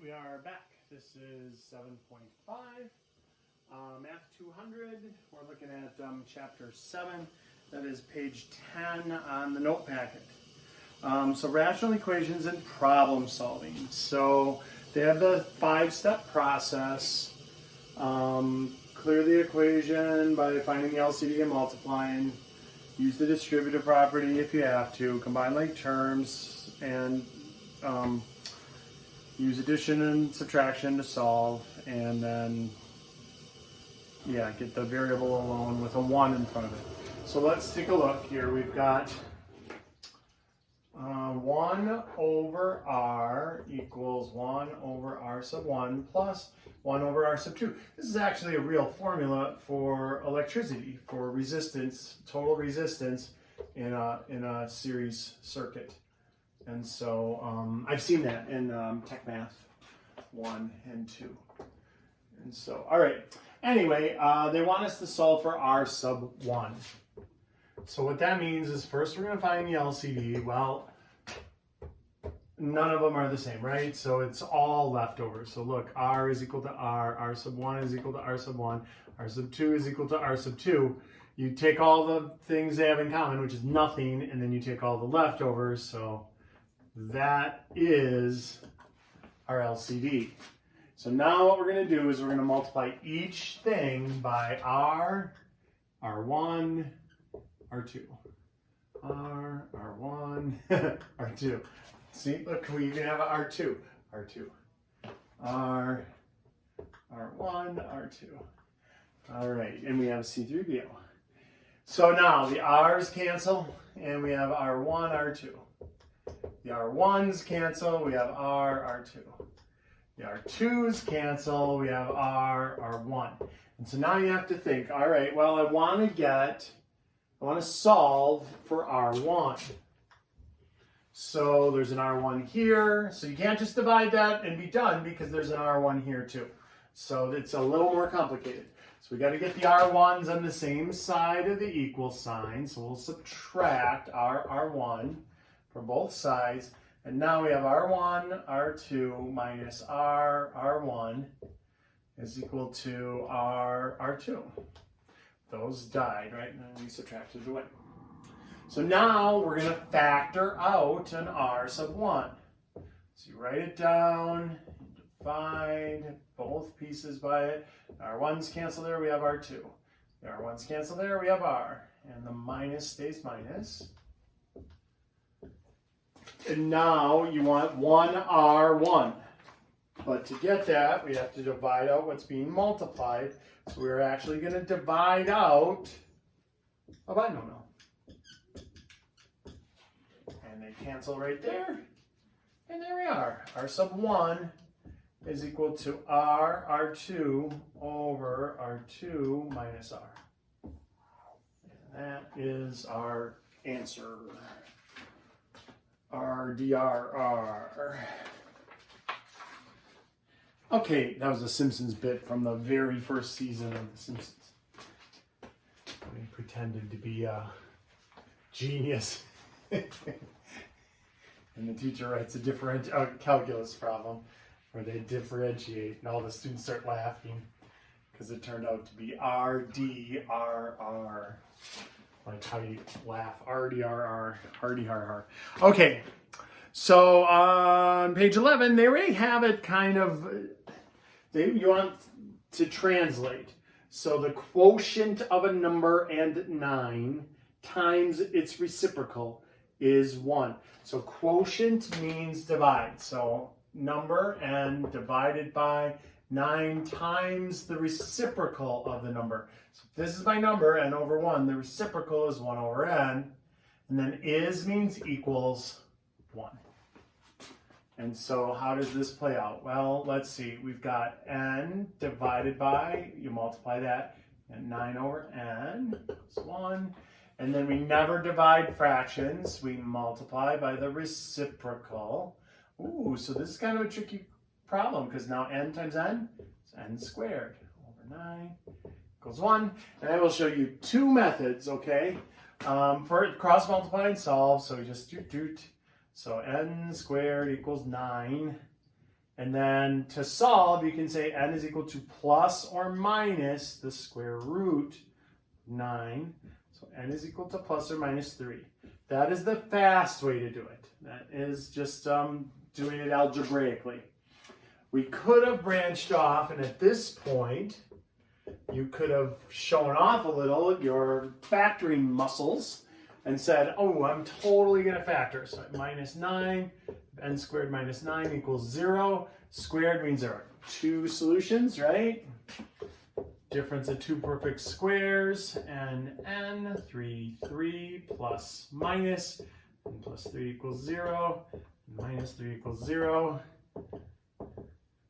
we are back. This is 7.5, Math200. We're looking at Chapter 7. That is page 10 on the note packet. So rational equations and problem solving. So they have the 5-step process. Clear the equation by finding the LCD and multiplying. Use the distributive property if you have to. Combine like terms and use addition and subtraction to solve, and then get the variable alone with a 1 in front of it. So let's take a look here. We've got 1 over r equals 1 over r sub 1 plus 1 over r sub 2. This is actually a real formula for electricity, for resistance, total resistance in a series circuit. And so I've seen that in Tech Math 1 and 2. And so, all right. Anyway, they want us to solve for r sub 1. So what that means is first we're going to find the LCD. Well, none of them are the same, right? So it's all leftovers. So look, r is equal to r sub 1 is equal to r sub 1, r sub 2 is equal to r sub 2. You take all the things they have in common, which is nothing, and then you take all the leftovers. So that is our LCD. So now what we're going to do is we're going to multiply each thing by r, r1, r2, r1, r2. See, look, we even have an r2, r2, r1, r2. All right, and we have C3BO. So now the r's cancel, and we have r1, r2. The r1s cancel, we have r, r2. The r2s cancel, we have r, r1. And so now you have to think, all right, well, I want to solve for r1. So there's an r1 here, so you can't just divide that and be done because there's an r1 here too. So it's a little more complicated. So we got to get the r1s on the same side of the equal sign. So we'll subtract r1 from both sides. And now we have r1, r2 minus r1 is equal to r2. Those died, right? And then we subtracted away. So now we're going to factor out an r sub 1. So you write it down, divide both pieces by it. R1s cancel there, we have r2. The r1s cancel there, we have r. And the minus stays minus. And now you want 1r1. But to get that, we have to divide out what's being multiplied. So we're actually going to divide out a binomial. And they cancel right there. And there we are. R sub 1 is equal to r2 over r2 minus r. And that is our answer. RDRR. Okay, that was a Simpsons bit from the very first season of The Simpsons. He pretended to be a genius. And the teacher writes a calculus problem where they differentiate, and all the students start laughing because it turned out to be RDRR. Like how you laugh, RDRR, RDRR. Okay, so on page 11, they already have it kind of, you want to translate. So the quotient of a number and 9 times its reciprocal is 1. So quotient means divide. So number n divided by 9 times the reciprocal of the number. So if this is my number, n over 1, the reciprocal is 1 over n. And then is means equals 1. And so how does this play out? Well, let's see. We've got n divided by, you multiply that, and 9 over n is 1. And then we never divide fractions. We multiply by the reciprocal. Ooh, so this is kind of a tricky problem because now n times n is n squared over 9 equals 1. And I will show you 2 methods, okay, for cross multiply and solve. So we just do. So n squared equals 9 And then to solve, you can say n is equal to plus or minus the square root 9. So n is equal to plus or minus 3. That is the fast way to do it. That is just doing it algebraically. We could have branched off, and at this point, you could have shown off a little your factoring muscles and said, oh, I'm totally going to factor. So minus 9, n squared minus 9 equals 0. Squared means there are two solutions, right? Difference of two perfect squares, and n, 3 plus minus, and plus 3 equals 0, minus 3 equals 0.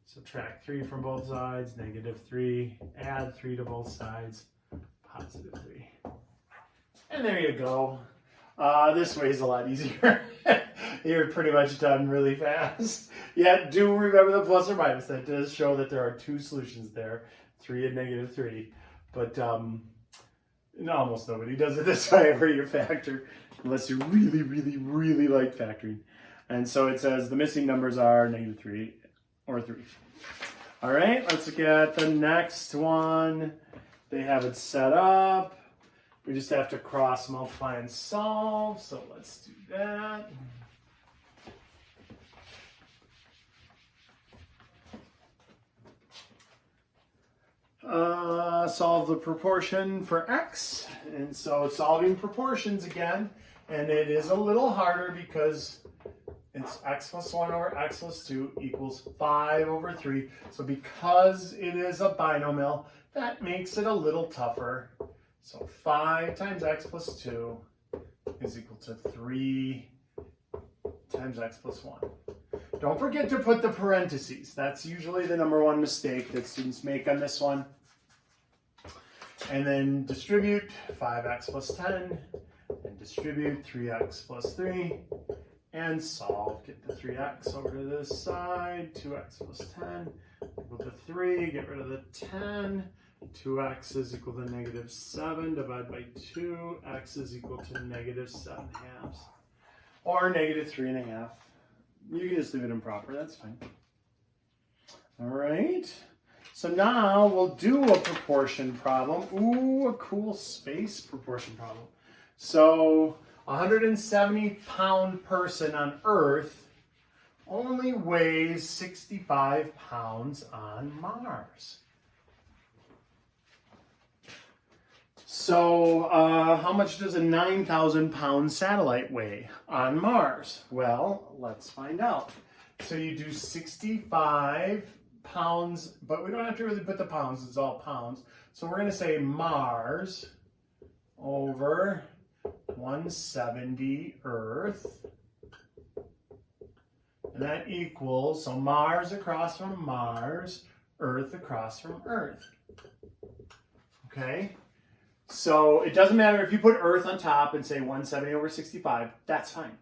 Subtract 3 from both sides, negative 3, add 3 to both sides, positive 3. And there you go. This way is a lot easier. You're pretty much done really fast. Yet do remember the plus or minus. That does show that there are two solutions there, 3 and negative 3. But almost nobody does it this way where you factor, unless you really, really, really like factoring. And so it says the missing numbers are negative 3 or 3. All right, let's look at the next one. They have it set up. We just have to cross multiply and solve. So let's do that. Solve the proportion for x. And so solving proportions again. And it is a little harder because it's x plus 1 over x plus 2 equals 5 over 3. So because it is a binomial, that makes it a little tougher. So 5 times x plus 2 is equal to 3 times x plus 1. Don't forget to put the parentheses. That's usually the number one mistake that students make on this one. And then distribute 5x plus 10, and distribute 3x plus 3, and solve. Get the 3x over to this side, 2x plus 10 equal to 3, get rid of the 10. 2x is equal to negative 7, divide by 2, x is equal to negative 7 halves, or negative 3 1/2. You can just leave it improper, that's fine. All right, so now we'll do a proportion problem. Ooh, a cool space proportion problem. So a 170-pound person on Earth only weighs 65 pounds on Mars. So how much does a 9,000-pound satellite weigh on Mars? Well, let's find out. So you do 65 pounds, but we don't have to really put the pounds, it's all pounds. So we're going to say Mars over 170 Earth. And that equals, so Mars across from Mars, Earth across from Earth. Okay? So it doesn't matter if you put Earth on top and say 170 over 65, that's fine.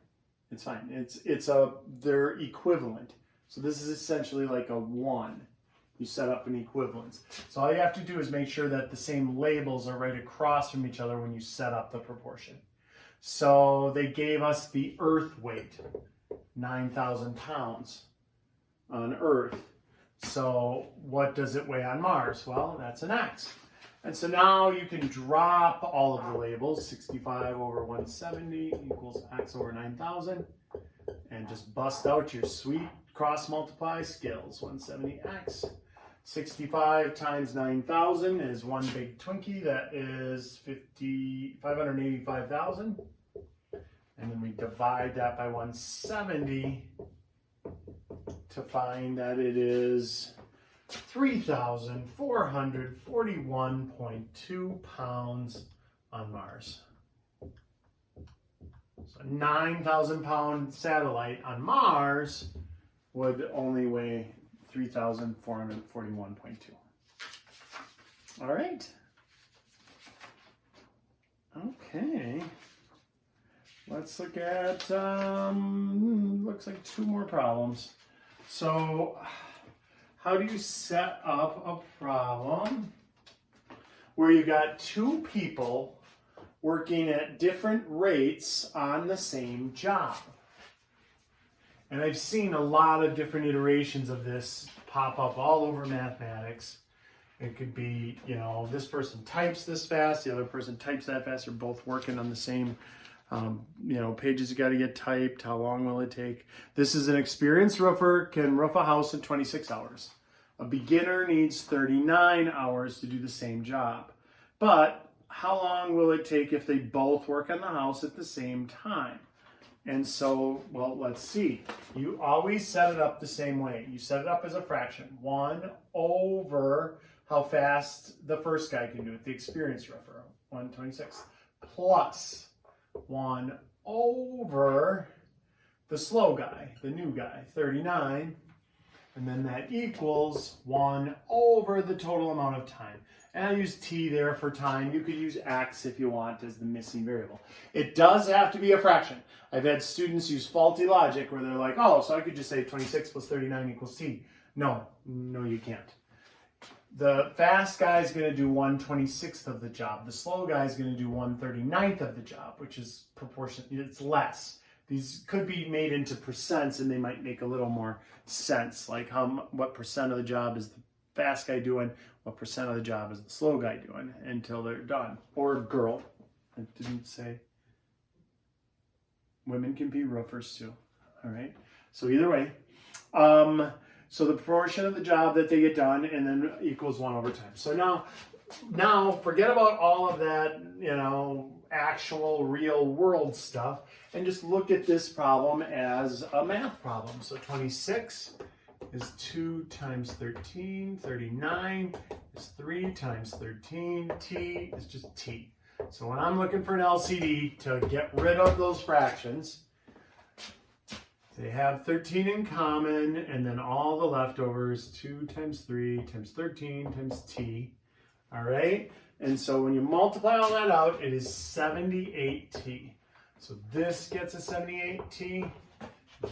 It's fine. They're equivalent. So this is essentially like a 1. You set up an equivalence. So all you have to do is make sure that the same labels are right across from each other when you set up the proportion. So they gave us the Earth weight, 9,000 pounds on Earth. So what does it weigh on Mars? Well, that's an X. And so now you can drop all of the labels, 65 over 170 equals X over 9,000, and just bust out your sweet cross multiply skills, 170X. 65 times 9,000 is one big Twinkie, that is 585,000. And then we divide that by 170 to find that it is 3,441.2 pounds on Mars. So a 9,000-pound satellite on Mars would only weigh 3,441.2. All right. Okay. Let's look at, looks like 2 more problems. So, how do you set up a problem where you got 2 people working at different rates on the same job? And I've seen a lot of different iterations of this pop up all over mathematics. It could be, you know, this person types this fast, the other person types that fast. They're both working on the same, you know, pages you got to get typed. How long will it take? This is an experienced roofer can roof a house in 26 hours. A beginner needs 39 hours to do the same job. But how long will it take if they both work on the house at the same time? And so, well, let's see. You always set it up the same way. You set it up as a fraction. 1 over how fast the first guy can do it, the experienced roofer, 1/26, plus 1 over the slow guy, the new guy, 39. And then that equals 1 over the total amount of time. And I use t there for time. You could use x if you want as the missing variable. It does have to be a fraction. I've had students use faulty logic where they're like, oh, so I could just say 26 plus 39 equals t. No, you can't. The fast guy is going to do 1/26 of the job. The slow guy is going to do 1/39 of the job, which is proportionate. It's less. These could be made into percents, and they might make a little more sense, like what percent of the job is the fast guy doing, what percent of the job is the slow guy doing until they're done. Or girl. It didn't say. Women can be roofers too. All right. So either way. So the proportion of the job that they get done and then equals 1 over time. So now forget about all of that, you know, actual real world stuff and just look at this problem as a math problem. So 26 is 2 times 13, 39 is 3 times 13, t is just t. So when I'm looking for an LCD to get rid of those fractions, they have 13 in common, and then all the leftovers, 2 times 3 times 13 times t, all right? And so when you multiply all that out, it is 78t. So this gets a 78t,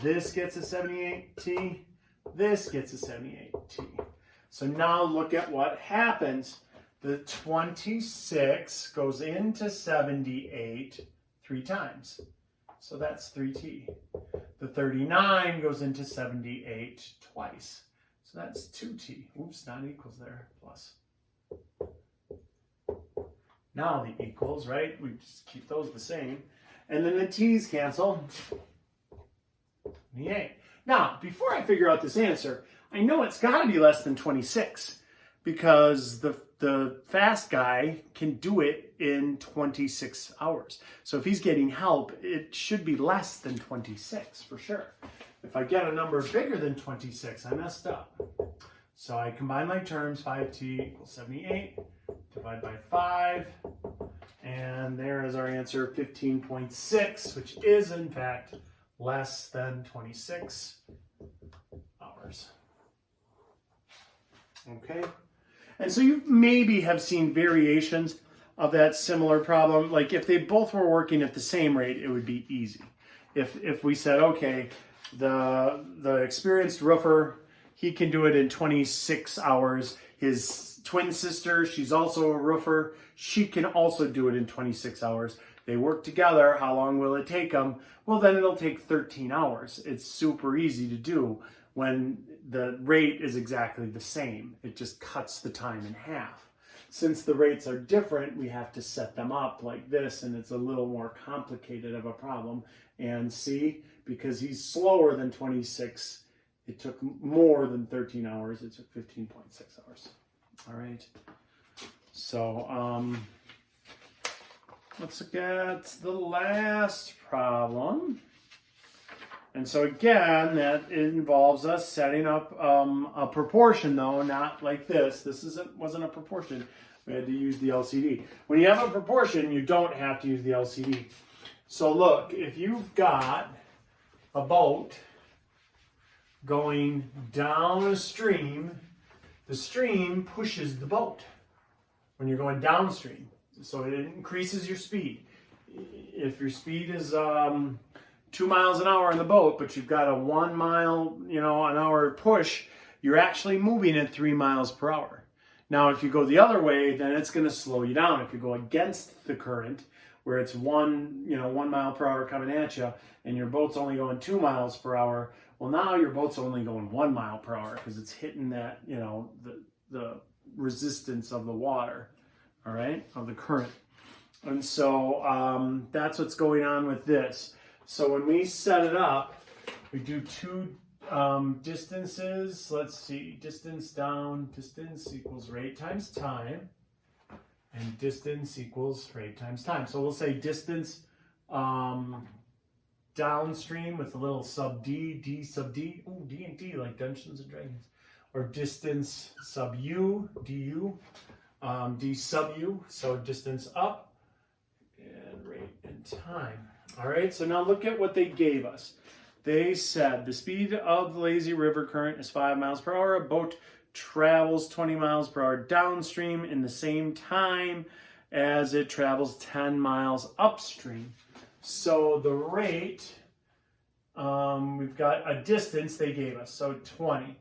this gets a 78t, this gets a 78t. So now look at what happens. The 26 goes into 78 3 times. So that's 3t. The 39 goes into 78 twice. So that's 2t. Oops, not equals there. Plus. Now the equals, right? We just keep those the same. And then the t's cancel. 28. Now, before I figure out this answer, I know it's got to be less than 26 because the fast guy can do it in 26 hours. So if he's getting help, it should be less than 26 for sure. If I get a number bigger than 26, I messed up. So I combine my terms, 5t equals 78, divide by 5, and there is our answer, 15.6, which is in fact less than 26 hours. Okay? And so you maybe have seen variations of that similar problem. Like if they both were working at the same rate, it would be easy. If we said, okay, the experienced roofer, he can do it in 26 hours. His twin sister, she's also a roofer. She can also do it in 26 hours. They work together. How long will it take them? Well, then it'll take 13 hours. It's super easy to do when the rate is exactly the same. It just cuts the time in half. Since the rates are different, we have to set them up like this, and it's a little more complicated of a problem. And see, because he's slower than 26, it took more than 13 hours. It took 15.6 hours. All right. So let's look at the last problem. And so again, that involves us setting up a proportion, though, not like this. This wasn't a proportion. We had to use the LCD. When you have a proportion, you don't have to use the LCD. So look, if you've got a boat going down a stream, the stream pushes the boat when you're going downstream. So it increases your speed. If your speed is 2 miles an hour in the boat, but you've got a 1 mile, an hour push, you're actually moving at 3 miles per hour. Now, if you go the other way, then it's going to slow you down. If you go against the current, where it's 1 mile per hour coming at you, and your boat's only going 2 miles per hour. Well, now your boat's only going 1 mile per hour because it's hitting that, the resistance of the water, all right, of the current. And so that's what's going on with this. So when we set it up, we do two distances. Let's see, distance down, distance equals rate times time, and distance equals rate times time. So we'll say distance downstream with a little sub D, D sub D, ooh, D and D like Dungeons and Dragons, or distance sub U, DU, D sub U, so distance up, and rate and time. All right, so now look at what they gave us. They said the speed of the lazy river current is 5 miles per hour. A boat travels 20 miles per hour downstream in the same time as it travels 10 miles upstream. So the rate, we've got a distance they gave us, so 20.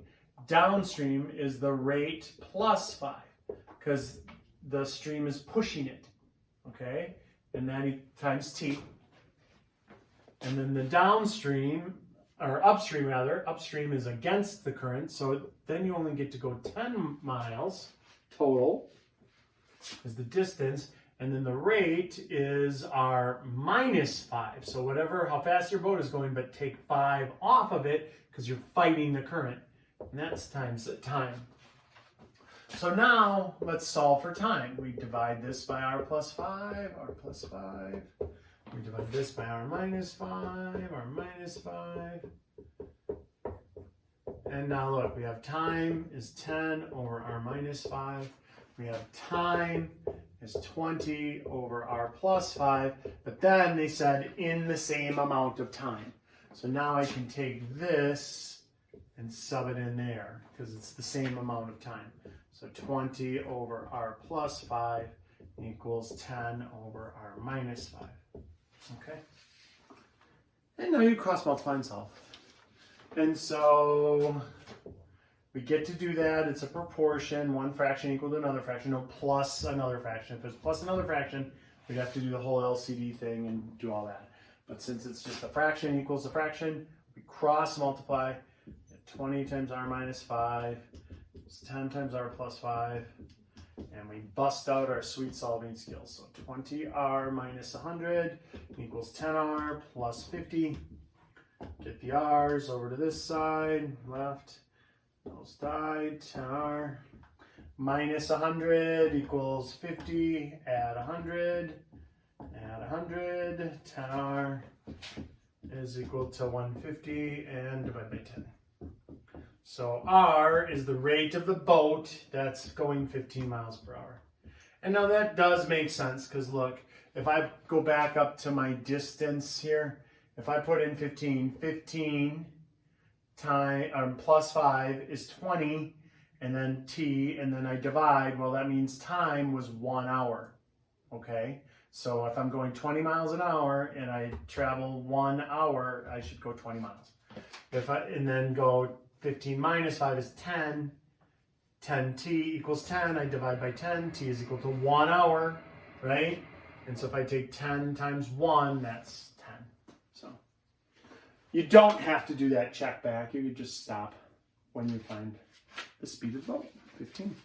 Downstream is the rate plus 5, because the stream is pushing it, okay? And then times T. And then the downstream, or upstream rather, upstream is against the current, so then you only get to go 10 miles total, is the distance, and then the rate is our minus 5. So whatever, how fast your boat is going, but take 5 off of it, because you're fighting the current. And that's times the time. So now, let's solve for time. We divide this by r plus 5, r plus 5. We divide this by r minus 5, r minus 5. And now look, we have time is 10 over r minus 5. We have time is 20 over r plus 5. But then they said in the same amount of time. So now I can take this and sub it in there because it's the same amount of time. So 20 over r plus 5 equals 10 over r minus 5. Okay? And now you cross multiply and solve. And so we get to do that. It's a proportion. One fraction equal to another fraction. No, plus another fraction. If it's plus another fraction, we'd have to do the whole LCD thing and do all that. But since it's just a fraction equals a fraction, we cross multiply. 20 times r minus 5 is 10 times r plus 5. And we bust out our sweet solving skills. So 20r minus 100 equals 10r plus 50. Get the r's over to this side, left, those died, 10r minus 100 equals 50, add 100, add 100, 10r is equal to 150, and divide by 10. So r is the rate of the boat that's going 15 miles per hour. And now that does make sense, because look, if I go back up to my distance here, if I put in 15 time plus 5 is 20, and then t, and then I divide, well, that means time was 1 hour, okay? So if I'm going 20 miles an hour and I travel 1 hour, I should go 20 miles. And then go 15 minus 5 is 10. 10t equals 10. I divide by 10. T is equal to 1 hour, right? And so if I take 10 times 1, that's 10. So you don't have to do that check back. You could just stop when you find the speed of the boat, 15.